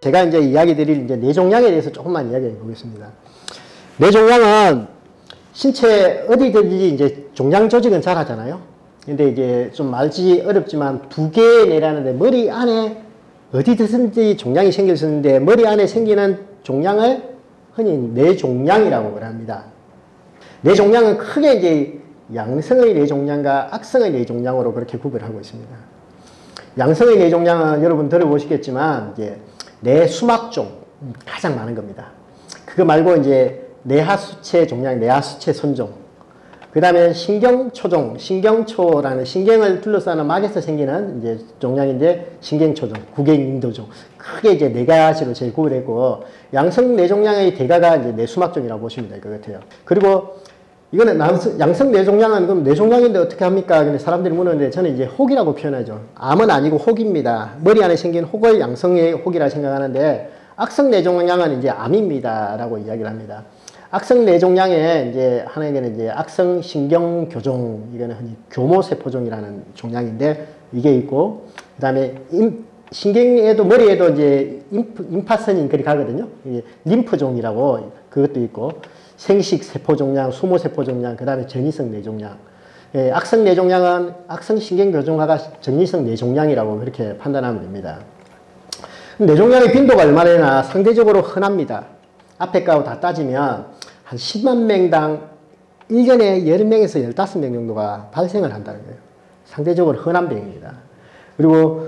제가 이제 이야기 드릴 이제 뇌종양에 대해서 조금만 이야기해 보겠습니다. 뇌종양은 신체 어디든지 이제 종양 조직은 자라잖아요. 근데 이제 좀 말지 어렵지만 두 개의 뇌라는데 머리 안에 어디든지 종양이 생길 수 있는데 머리 안에 생기는 종양을 흔히 뇌종양이라고 합니다. 뇌종양은 크게 이제 양성의 뇌종양과 악성의 뇌종양으로 그렇게 구별하고 있습니다. 양성의 뇌종양은 여러분 들어보시겠지만 이제 뇌수막종 가장 많은 겁니다. 그거 말고 이제 뇌하수체 종양, 뇌하수체 손종, 그 다음에 신경초종, 신경초라는 신경을 둘러싸는 막에서 생기는 이제 종양인데 신경초종, 구경인도종, 크게 이제 네 가지로 제일 구별했고 양성 뇌종양의 대가가 이제 뇌수막종이라고 보시면 될 것 같아요. 그리고 이거는 양성 뇌종양은 그럼 뇌종양인데 어떻게 합니까? 근데 사람들이 묻는데 저는 이제 혹이라고 표현하죠. 암은 아니고 혹입니다. 머리 안에 생긴 혹을 양성의 혹이라 생각하는데 악성 뇌종양은 이제 암입니다라고 이야기를 합니다. 악성 뇌종양에 이제 하나는 이제 악성 신경교종, 이거는 흔히 교모세포종이라는 종양인데 이게 있고, 그 다음에 신경에도 머리에도 이제 임파선이 그리 가거든요. 이게 림프종이라고 그것도 있고, 생식세포종양, 수모세포종양, 그 다음에 전이성 뇌종양. 예, 악성 뇌종양은 악성 신경교종화가 전이성 뇌종양이라고 그렇게 판단하면 됩니다. 뇌종양의 빈도가 얼마나 되나 상대적으로 흔합니다. 앞에 거하고 다 따지면 한 10만 명당 1년에 10명에서 15명 정도가 발생을 한다는 거예요. 상대적으로 흔한 병입니다. 그리고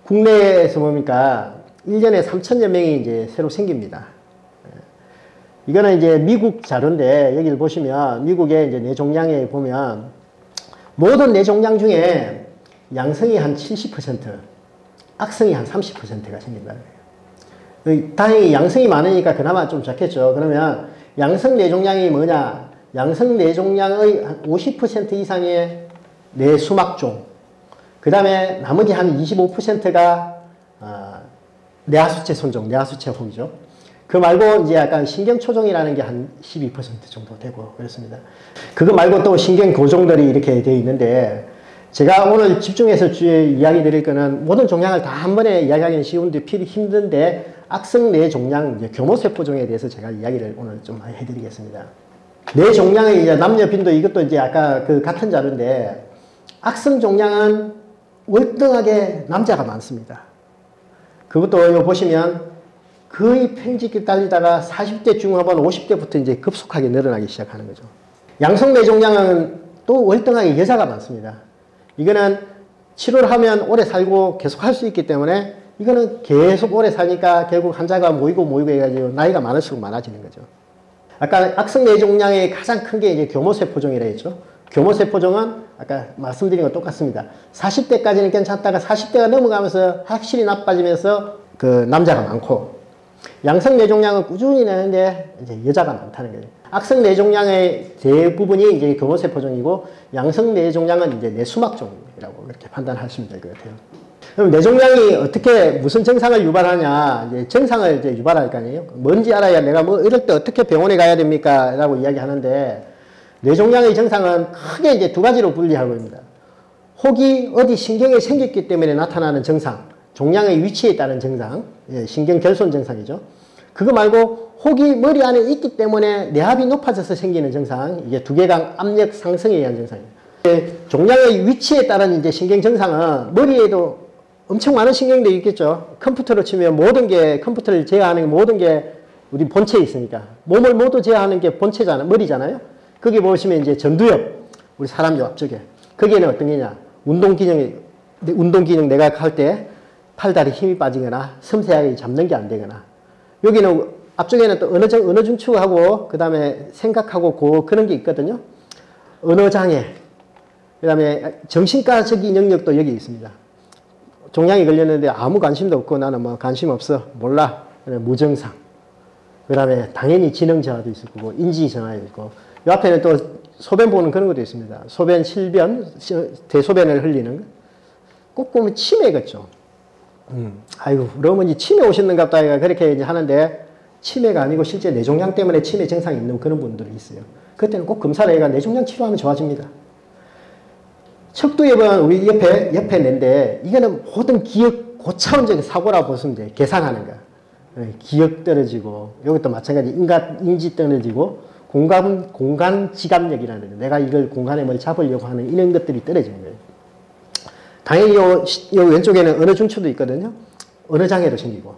국내에서 보니까 1년에 3천여 명이 이제 새로 생깁니다. 이거는 이제 미국 자료인데 여기를 보시면 미국의 이제 뇌종양에 보면 모든 뇌종양 중에 양성이 한 70%, 악성이 한 30%가 생긴다는 거예요. 다행히 양성이 많으니까 그나마 좀 작겠죠. 그러면 양성 뇌종양이 뭐냐? 양성 뇌종양의 한 50% 이상의 뇌수막종, 그 다음에 나머지 한 25%가 뇌하수체 손종, 뇌하수체 혹이죠. 그 말고 이제 약간 신경초종이라는 게 한 12% 정도 되고 그렇습니다. 그거 말고 또 신경교종들이 이렇게 되어 있는데 제가 오늘 집중해서 이야기 드릴 거는 모든 종양을 다 한 번에 이야기하기는 쉬운데 힘든데 악성 뇌종양, 이제 교모세포종에 대해서 제가 이야기를 오늘 좀 해드리겠습니다. 뇌종양의 이제 남녀 빈도 이것도 이제 아까 그 같은 자료인데 악성 종양은 월등하게 남자가 많습니다. 그것도 여기 보시면 거의 평직이 딸리다가 40대 중후반 50대부터 이제 급속하게 늘어나기 시작하는 거죠. 양성 뇌종양은 또 월등하게 여자가 많습니다. 이거는 치료를 하면 오래 살고 계속 할 수 있기 때문에 이거는 계속 오래 사니까 결국 환자가 모이고 해가지고 나이가 많을수록 많아지는 거죠. 아까 악성 뇌종양의 가장 큰 게 이제 교모세포종이라 했죠. 교모세포종은 아까 말씀드린 거 똑같습니다. 40대까지는 괜찮다가 40대가 넘어가면서 확실히 나빠지면서 그 남자가 많고, 양성 뇌종양은 꾸준히 나는데 이제 여자가 많다는 거예요. 악성 뇌종양의 대부분이 이제 교모세포종이고 양성 뇌종양은 이제 뇌수막종이라고 그렇게 판단하시면 될 것 같아요. 그럼 뇌종양이 어떻게 무슨 증상을 유발하냐? 이제 증상을 이제 유발할 거 아니에요. 뭔지 알아야 내가 뭐 이럴 때 어떻게 병원에 가야 됩니까? 라고 이야기하는데 뇌종양의 증상은 크게 이제 두 가지로 분리하고 있습니다. 혹이 어디 신경에 생겼기 때문에 나타나는 증상, 종양의 위치에 따른 증상, 신경결손 증상이죠. 그거 말고 혹이 머리 안에 있기 때문에 뇌압이 높아져서 생기는 증상, 이게 두개강 압력 상승에 의한 증상이에요. 종양의 위치에 따른 이제 신경 증상은 머리에도 엄청 많은 신경들이 있겠죠. 컴퓨터로 치면 모든 게, 컴퓨터를 제어하는 모든 게 우리 본체에 있으니까. 몸을 모두 제어하는 게 본체잖아요. 머리잖아요. 거기 보시면 이제 전두엽, 우리 사람 요 앞쪽에. 거기에는 어떤 게냐? 운동기능 내가 할 때 팔다리 힘이 빠지거나 섬세하게 잡는 게 안 되거나, 여기는 앞쪽에는 또 언어 중추하고 그 다음에 생각하고 그런 게 있거든요. 언어장애, 그 다음에 정신과적인 영역도 여기 있습니다. 종양이 걸렸는데 아무 관심도 없고 나는 뭐 관심 없어, 몰라, 무증상. 그 다음에 당연히 지능 저하도 있을 거고 인지 저하도 있고, 이 앞에는 또 소변 보는 그런 것도 있습니다. 소변, 실변, 대소변을 흘리는 거. 꼭 보면 치매겠죠. 아이고, 우리 어머니 치매 오셨는갑다 그렇게 이제 하는데 치매가 아니고 실제 뇌종양 때문에 치매 증상이 있는 그런 분들이 있어요. 그때는 꼭 검사를 해가 뇌종양 치료하면 좋아집니다. 척두엽은 우리 옆에 낸데 이거는 모든 기억 고차원적인 사고라고 보시면 돼요. 계산하는 거. 기억 떨어지고, 이것도 마찬가지 인지 떨어지고, 공간 지감력이라는 거. 내가 이걸 공간에 뭘 잡으려고 하는 이런 것들이 떨어지는 거예요. 당연히 요 왼쪽에는 언어 중추도 있거든요. 언어 장애도 생기고.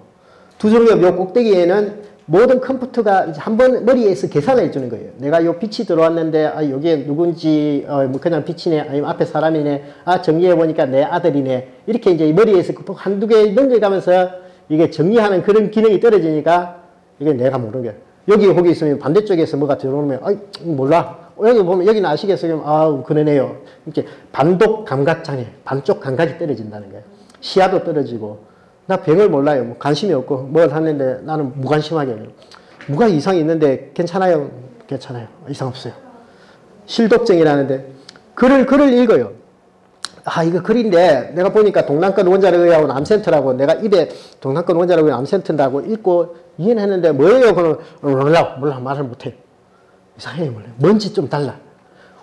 두 종류 요 꼭대기에는 모든 컴퓨터가 이제 한번 머리에서 계산을 해주는 거예요. 내가 요 빛이 들어왔는데, 아, 여기에 누군지, 뭐 그냥 빛이네, 아니면 앞에 사람이네, 아, 정리해보니까 내 아들이네. 이렇게 이제 머리에서 한두 개 넘겨가면서 이게 정리하는 그런 기능이 떨어지니까 이게 내가 모르는 거예요. 여기 있으면 반대쪽에서 뭐가 들어오면, 아이, 몰라. 여기 보면, 여기는 아시겠어요? 아, 그러네요. 이렇게 반독 감각장애, 반쪽 감각이 떨어진다는 거예요. 시야도 떨어지고, 나 병을 몰라요. 뭐 관심이 없고, 뭘 하는데 나는 무관심하게 해요. 뭐가 이상이 있는데 괜찮아요? 괜찮아요. 이상 없어요. 실독증이라는데, 글을 읽어요. 아, 이거 글인데, 내가 보니까 동남권 원자력 의학원 암센터라고, 내가 입에 동남권 원자력 의학원 암센터라고 읽고 이해는 했는데, 뭐예요? 그럼, 몰라, 말을 못해요. 이상해요, 몰라요. 뭔지 좀 달라.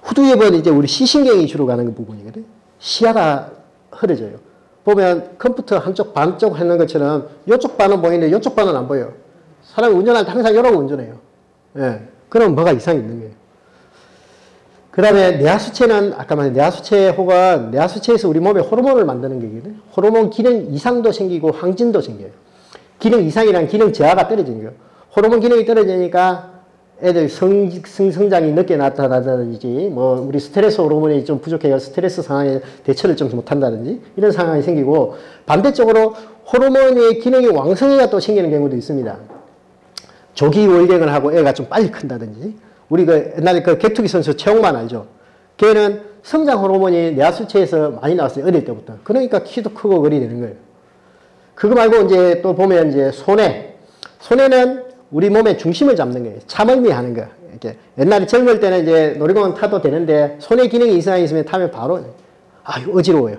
후두엽은 이제 우리 시신경이 주로 가는 부분이거든. 시야가 흐려져요. 보면 컴퓨터 한쪽 반쪽 하는 것처럼 이쪽 반은 보이는데 이쪽 반은 안 보여요. 사람이 운전할 때 항상 이러고 운전해요. 예. 그럼 뭐가 이상이 있는 거예요. 그 다음에 뇌하수체는 아까 말한 뇌하수체 혹은 뇌하수체에서 우리 몸에 호르몬을 만드는 게거든요. 호르몬 기능 이상도 생기고 항진도 생겨요. 기능 이상이란 기능 저하가 떨어지는 거예요. 호르몬 기능이 떨어지니까 애들 성장이 늦게 나타나든지, 뭐, 우리 스트레스 호르몬이 좀 부족해서 스트레스 상황에 대처를 좀 못한다든지, 이런 상황이 생기고, 반대쪽으로 호르몬의 기능이 왕성해야 또 생기는 경우도 있습니다. 조기 월경을 하고 애가 좀 빨리 큰다든지, 우리 옛날에 격투기 선수 최홍만 알죠? 걔는 성장 호르몬이 뇌하수체에서 많이 나왔어요. 어릴 때부터. 그러니까 키도 크고 그리 되는 거예요. 그거 말고 이제 또 보면 이제 소뇌는 우리 몸의 중심을 잡는 거예요. 참을미 하는 거. 이렇게 옛날에 젊을 때는 이제 놀이공원 타도 되는데 손의 기능이 이상이 있으면 타면 바로 아유 어지러워요.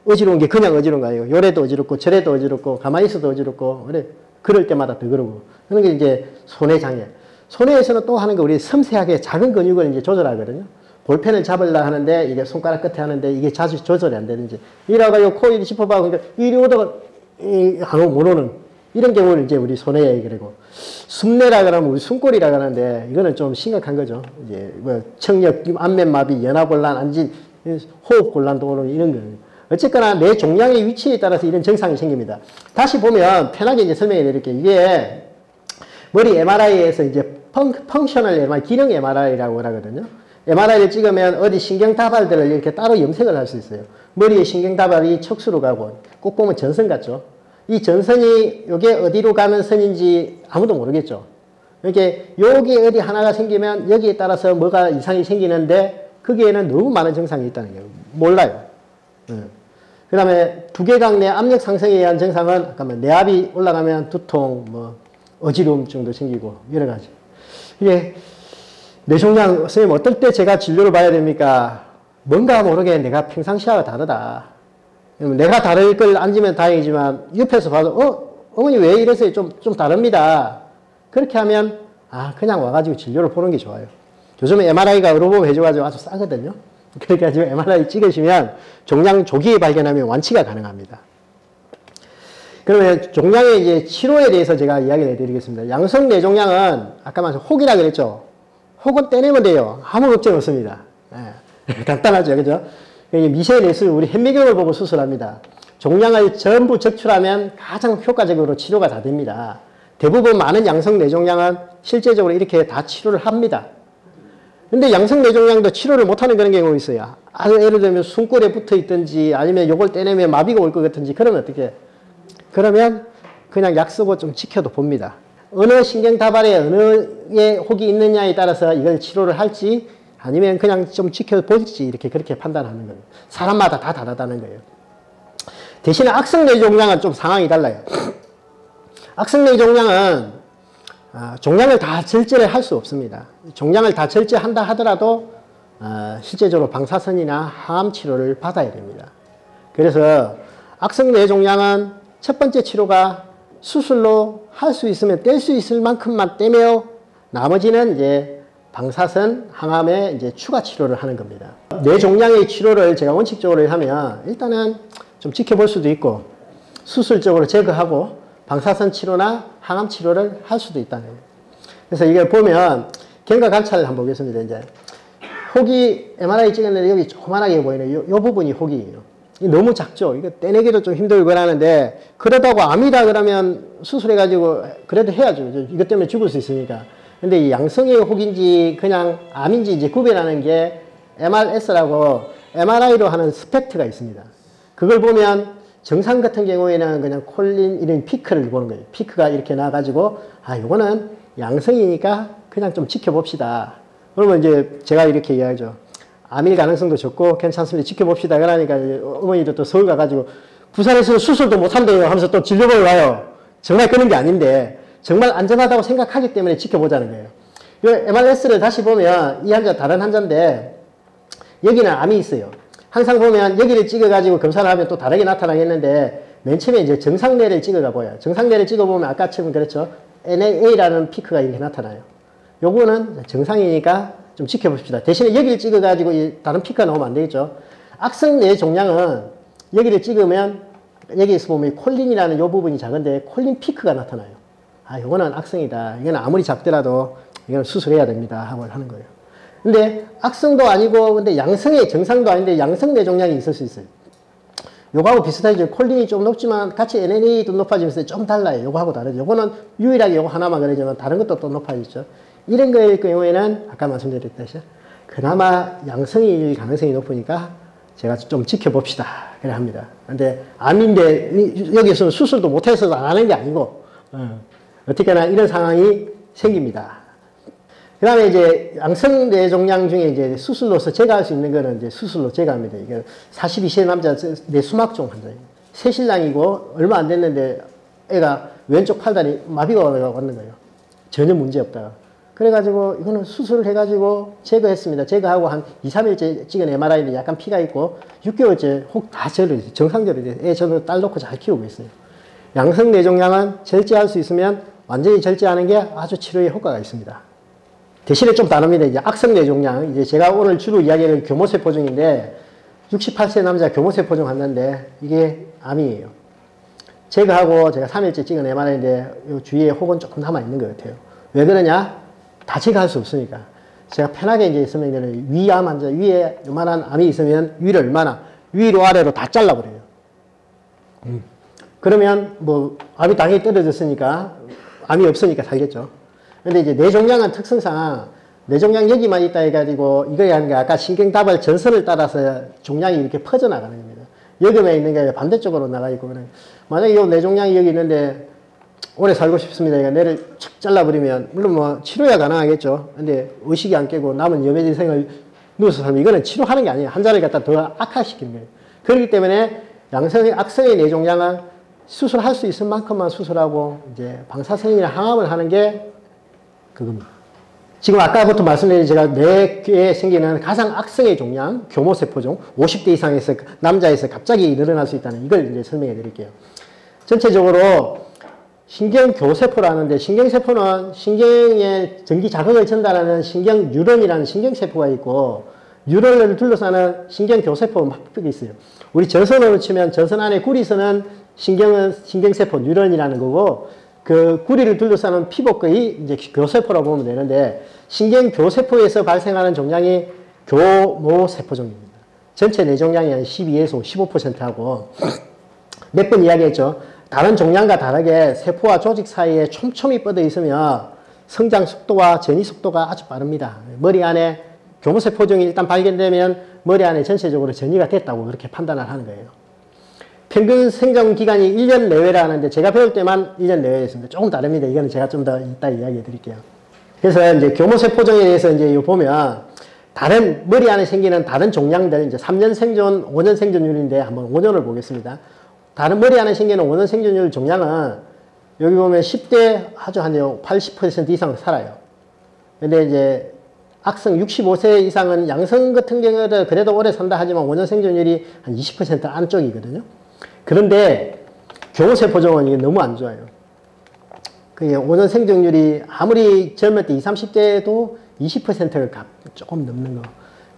어지러운 게 그냥 어지러운 거 아니에요. 요래도 어지럽고 저래도 어지럽고 가만히 있어도 어지럽고 그래. 그럴 때마다 더 그러고. 그런 게 이제 손의 장애. 손에서는 또 하는 거 우리 섬세하게 작은 근육을 이제 조절하거든요. 볼펜을 잡으려 하는데 이게 손가락 끝에 하는데 이게 자주 조절이 안 되는지. 이라가 코 이리 짚어봐. 그러니까 이리 오다가 안 오는 이런 경우는 이제 우리 손해 그리고 숨내라 그러면 우리 숨골이라 그러는데 이거는 좀 심각한 거죠. 이제 뭐 청력, 안면마비, 연화곤란, 안진, 호흡곤란도 오는 이런 거. 어쨌거나 뇌 종양의 위치에 따라서 이런 증상이 생깁니다. 다시 보면 편하게 이제 설명해 드릴게요. 이게 머리 MRI에서 이제 펑셔널 MRI, 기능 MRI라고 하거든요. MRI를 찍으면 어디 신경다발들을 이렇게 따로 염색을 할 수 있어요. 머리에 신경다발이 척수로 가고 꼭 보면 전선 같죠. 이 전선이 요게 어디로 가는 선인지 아무도 모르겠죠. 이렇게 여기 어디 하나가 생기면 여기에 따라서 뭐가 이상이 생기는데 거기에는 너무 많은 증상이 있다는 거예요. 몰라요. 그 다음에 두개강 내 압력 상승에 의한 증상은 아까 뇌압이 올라가면 두통, 뭐 어지러움증도 생기고 여러 가지. 이게 뇌종양 선생님 어떨 때 제가 진료를 봐야 됩니까? 뭔가 모르게 내가 평상시하고 다르다. 내가 다를 걸 앉으면 다행이지만 옆에서 봐도 어머니 왜 이러세요? 좀 다릅니다. 그렇게 하면 그냥 와가지고 진료를 보는 게 좋아요. 요즘에 MRI가 의료보험 해줘가지고 아주 싸거든요. 그렇게 해가지고 MRI 찍으시면 종양 조기에 발견하면 완치가 가능합니다. 그러면 종양의 이제 치료에 대해서 제가 이야기를 해드리겠습니다. 양성 뇌종양은 아까 말씀 혹이라 그랬죠. 혹은 떼내면 돼요. 아무 걱정 없습니다. 간단하죠, 그죠? 미세뇌술, 우리 현미경을 보고 수술합니다. 종양을 전부 적출하면 가장 효과적으로 치료가 다 됩니다. 대부분 많은 양성 뇌종양은 실제적으로 이렇게 다 치료를 합니다. 근데 양성 뇌종양도 치료를 못하는 그런 경우가 있어요. 예를 들면 숨골에 붙어 있든지 아니면 요걸 떼내면 마비가 올 것 같은지 그러면 어떻게? 그러면 그냥 약 쓰고 좀 지켜도 봅니다. 어느 신경다발에 어느에 혹이 있느냐에 따라서 이걸 치료를 할지 아니면 그냥 좀 지켜볼지 이렇게 그렇게 판단하는 거예요. 사람마다 다 다르다는 거예요. 대신에 악성뇌종양은 좀 상황이 달라요. 악성뇌종양은 종양을 다 절제를 할 수 없습니다. 종양을 다 절제한다 하더라도 실제적으로 방사선이나 항암 치료를 받아야 됩니다. 그래서 악성뇌종양은 첫 번째 치료가 수술로 할 수 있으면 뗄 수 있을 만큼만 떼며 나머지는 이제 방사선, 항암에 이제 추가 치료를 하는 겁니다. 뇌종양의 치료를 제가 원칙적으로 하면 일단은 좀 지켜볼 수도 있고 수술적으로 제거하고 방사선 치료나 항암 치료를 할 수도 있다는 거예요. 그래서 이걸 보면 경과 관찰을 한번 보겠습니다. 이제 혹이 MRI 찍었는데 여기 조그만하게 보이는 이 부분이 혹이에요. 너무 작죠. 이거 떼내기도 좀 힘들고 하는데 그러다고 암이다 그러면 수술해가지고 그래도 해야죠. 이것 때문에 죽을 수 있으니까. 근데 이 양성의 혹인지 그냥 암인지 이제 구별하는 게 MRS라고 MRI로 하는 스펙트가 있습니다. 그걸 보면 정상 같은 경우에는 그냥 콜린 이런 피크를 보는 거예요. 피크가 이렇게 나와가지고 요거는 양성이니까 그냥 좀 지켜봅시다. 그러면 이제 제가 이렇게 이야기하죠. 암일 가능성도 적고 괜찮습니다. 지켜봅시다. 그러니까 어머니도 또 서울 가가지고 부산에서는 수술도 못한대요 하면서 또 진료보러 와요. 정말 그런 게 아닌데 정말 안전하다고 생각하기 때문에 지켜보자는 거예요. 이 MRS를 다시 보면 이 환자 다른 환자인데 여기는 암이 있어요. 항상 보면 여기를 찍어가지고 검사를 하면 또 다르게 나타나겠는데 맨 처음에 이제 정상뇌를 찍어가 보여요. 정상뇌를 찍어보면 아까처럼 그렇죠. NA라는 피크가 이렇게 나타나요. 요거는 정상이니까 좀 지켜봅시다. 대신에 여기를 찍어가지고 다른 피크가 나오면 안 되겠죠. 악성뇌 종양은 여기를 찍으면 여기에서 보면 콜린이라는 요 부분이 작은데 콜린 피크가 나타나요. 요거는 악성이다. 이건 아무리 작더라도 이건 수술해야 됩니다. 하고 하는 거예요. 근데 악성도 아니고 근데 양성의 정상도 아닌데 양성뇌 종양이 있을 수 있어요. 요거하고 비슷하죠. 콜린이 좀 높지만 같이 NNA도 높아지면서 좀 달라요. 요거하고 다르죠. 요거는 유일하게 요거 하나만 그러지만 다른 것도 또 높아지죠. 이런 거일 경우에는 아까 말씀드렸듯이 그나마 양성일 가능성이 높으니까 제가 좀 지켜봅시다. 그래 합니다. 근데 암인데 여기서는 수술도 못해서 안 하는 게 아니고 어떻게나 이런 상황이 생깁니다. 그 다음에 이제 양성뇌 종양 중에 이제 수술로서 제거할 수 있는 거는 이제 수술로 제거합니다. 이게 42세 남자 뇌수막종 환자예요. 새신랑이고 얼마 안 됐는데 애가 왼쪽 팔다리 마비가 왔는 거예요. 전혀 문제 없다. 그래가지고 이거는 수술을 해가지고 제거했습니다. 제거하고 한 2, 3일째 찍은 MRI는 약간 피가 있고 6개월째 혹 다 정상적으로 애 저도 딸 놓고 잘 키우고 있어요. 양성뇌종양은 절제할 수 있으면 완전히 절제하는 게 아주 치료에 효과가 있습니다. 대신에 좀 다릅니다. 이제 악성뇌종양. 이제 제가 오늘 주로 이야기하는 교모세포종인데 68세 남자 교모세포종 환자인데 이게 암이에요. 제거하고 제가 3일째 찍은 MRI인데 이 주위에 혹은 조금 남아있는 것 같아요. 왜 그러냐? 다 제거할 수 없으니까. 제가 편하게 이제 있으면 위암 환자, 위에 요만한 암이 있으면 위를 얼마나 위로 아래로 다 잘라버려요. 그러면 뭐 암이 당연히 떨어졌으니까 암이 없으니까 살겠죠. 근데 이제 뇌종양은 특성상 뇌종양 여기만 있다 해가지고 이거야 하는 게 아까 신경다발 전선을 따라서 종양이 이렇게 퍼져나가는 겁니다. 여기만 있는 게 반대쪽으로 나가 있고 그래. 만약에 이 뇌종양이 여기 있는데 오래 살고 싶습니다. 그러니까 뇌를 착 잘라버리면 물론 뭐 치료야 가능하겠죠. 근데 의식이 안 깨고 남은 여매지생을 누워서 살면 이거는 치료하는 게 아니에요. 환자를 갖다 더 악화시키는 거예요. 그렇기 때문에 악성의 뇌종양은 수술할 수 있을 만큼만 수술하고 이제 방사선이나 항암을 하는 게 그겁니다. 지금 아까부터 말씀드린 제가 뇌에 생기는 가장 악성의 종양, 교모세포종, 50대 이상에서 남자에서 갑자기 늘어날 수 있다는 이걸 이제 설명해 드릴게요. 전체적으로 신경교세포라는데 신경세포는 신경에 전기 자극을 전달하는 신경뉴런이라는 신경세포가 있고 뉴런을 둘러싸는 신경교세포가 막 있어요. 우리 전선으로 치면 전선 안에 구리선은 신경세포 뉴런이라는 거고 그 구리를 둘러싸는 피복거의 이제 교세포라고 보면 되는데 신경교세포에서 발생하는 종양이 교모세포종입니다. 전체 뇌종양이 한 12에서 15%하고 몇 번 이야기했죠. 다른 종양과 다르게 세포와 조직 사이에 촘촘히 뻗어 있으면 성장 속도와 전이 속도가 아주 빠릅니다. 머리 안에 교모세포종이 일단 발견되면 머리 안에 전체적으로 전이가 됐다고 그렇게 판단을 하는 거예요. 평균 생존 기간이 1년 내외라 하는데 제가 배울 때만 1년 내외였습니다. 조금 다릅니다. 이거는 제가 좀 더 이따 이야기해 드릴게요. 그래서 이제 교모세포종에 대해서 이제 보면 다른 머리 안에 생기는 다른 종양들 이제 3년 생존, 5년 생존율인데 한번 5년을 보겠습니다. 다른 머리 안에 생기는 5년 생존율 종양은 여기 보면 10대 아주 한 80% 이상 살아요. 근데 이제 악성 65세 이상은 양성 같은 경우에도 그래도 오래 산다 하지만 5년 생존율이 한 20% 안쪽이거든요. 그런데 교모세포종은 이게 너무 안 좋아요. 그게 5년 생존율이 아무리 젊을 때 20, 30대에도 20%가 조금 넘는 거.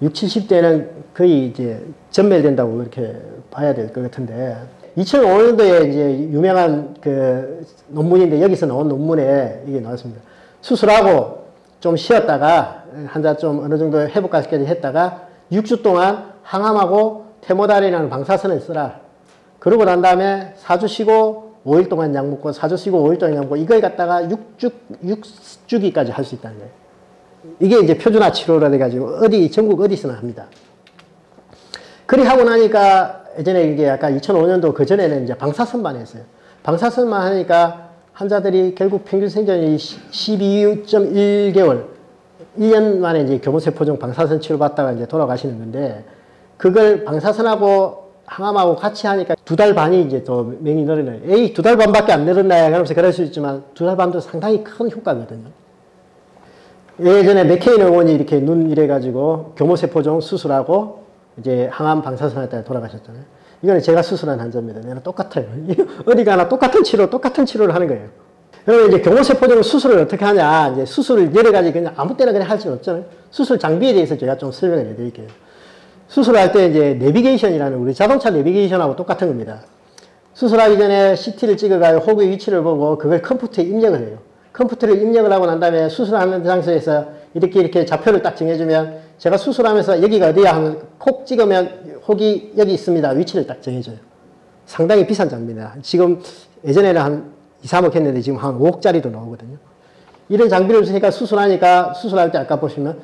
60, 70대는 거의 이제 전멸된다고 그렇게 봐야 될 것 같은데 2005년도에 이제 유명한 그 논문인데 여기서 나온 논문에 이게 나왔습니다. 수술하고 좀 쉬었다가 환자 좀 어느 정도 회복까지 했다가 6주 동안 항암하고 테모달이라는 방사선을 쓰라. 그러고 난 다음에 4주 쉬고 5일 동안 약 먹고 4주 쉬고 5일 동안 약 먹고 이걸 갖다가 6주기까지 할 수 있다는 거예요. 이게 이제 표준화 치료라 해가지고 전국 어디서나 합니다. 그리 하고 나니까 예전에 이게 아까 2005년도 그 전에는 이제 방사선만 했어요. 방사선만 하니까 환자들이 결국 평균 생존이 12.1개월, 1년 만에 이제 교모세포종 방사선 치료 받다가 이제 돌아가시는 건데, 그걸 방사선하고 항암하고 같이 하니까 2달 반이 이제 더 명이 늘어나요. 에이, 2달 반밖에 안 늘었나요? 그러면서 그럴 수 있지만 2달 반도 상당히 큰 효과거든요. 예전에 맥케인 의원이 이렇게 눈 이래가지고 교모세포종 수술하고 이제 항암 방사선 했다가 돌아가셨잖아요. 이거는 제가 수술한 환자입니다. 내가 똑같아요. 어디 가나 똑같은 치료를 하는 거예요. 그러면 이제 교모세포종 수술을 어떻게 하냐. 이제 수술을 여러 가지 그냥 아무 때나 그냥 할 수는 없잖아요. 수술 장비에 대해서 제가 좀 설명을 해드릴게요. 수술할 때 이제 내비게이션이라는 우리 자동차 내비게이션하고 똑같은 겁니다. 수술하기 전에 CT를 찍어가지고 호구의 위치를 보고 그걸 컴퓨터에 입력을 해요. 컴퓨터를 입력을 하고 난 다음에 수술하는 장소에서 이렇게 좌표를 딱 정해주면 제가 수술하면서 여기가 어디야 하면 콕 찍으면 혹이 여기 있습니다. 위치를 딱 정해줘요. 상당히 비싼 장비입니다. 지금 예전에는 한 2, 3억 했는데 지금 한 5억짜리도 나오거든요. 이런 장비를 쓰니까 수술하니까 수술할 때 아까 보시면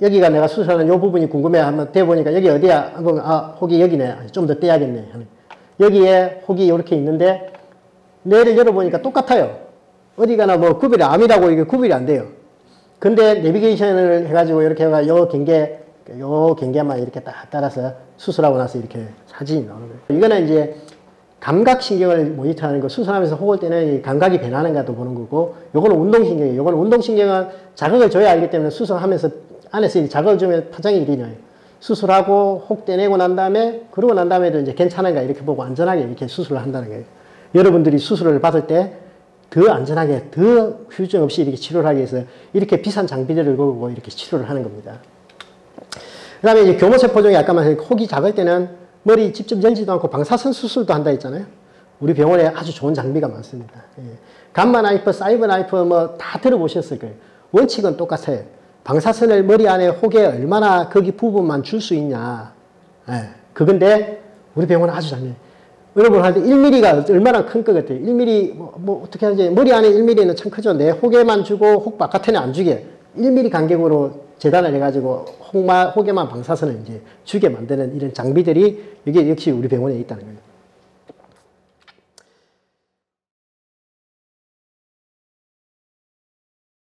여기가 내가 수술하는 이 부분이 궁금해 한번 대보니까 여기 어디야? 한번 혹이 여기네. 좀 더 떼야겠네. 여기에 혹이 이렇게 있는데 뇌를 열어보니까 똑같아요. 어디 가나 뭐 구별이 암이라고 이게 구별이 안 돼요. 근데 내비게이션을 해가지고 이렇게 해가 요 경계만 이렇게 딱 따라서 수술하고 나서 이렇게 사진이 나오는 거예요. 이거는 이제 감각신경을 모니터하는 거, 수술하면서 혹을 때는 이 감각이 변하는가도 보는 거고, 요거는 운동신경이에요. 요거는 운동신경은 자극을 줘야 알기 때문에 수술하면서 안에서 자극을 주면 파장이 일어나요. 수술하고 혹 떼내고 난 다음에, 그러고 난 다음에도 이제 괜찮은가 이렇게 보고 안전하게 이렇게 수술을 한다는 거예요. 여러분들이 수술을 받을 때 더 안전하게, 더 후유증 없이 이렇게 치료를 하기 위해서 이렇게 비싼 장비들을 걸고 이렇게 치료를 하는 겁니다. 그 다음에 이제 교모세포종이 아까 말한 혹이 작을 때는 머리 직접 열지도 않고 방사선 수술도 한다 했잖아요. 우리 병원에 아주 좋은 장비가 많습니다. 예. 감마 나이프, 사이버 나이프 뭐 다 들어보셨을 거예요. 원칙은 똑같아요. 방사선을 머리 안에 혹에 얼마나 거기 부분만 줄 수 있냐. 예. 그건데 우리 병원은 아주 장비예요. 여러분 할 때 1mm가 얼마나 큰 것 같아요. 1mm 뭐 어떻게 하지? 머리 안에 1mm는 참 크죠. 내 혹에만 주고 혹 바깥에는 안 주게 1mm 간격으로 재단을 해가지고 혹에만 방사선을 이제 주게 만드는 이런 장비들이 이게 역시 우리 병원에 있다는 거예요.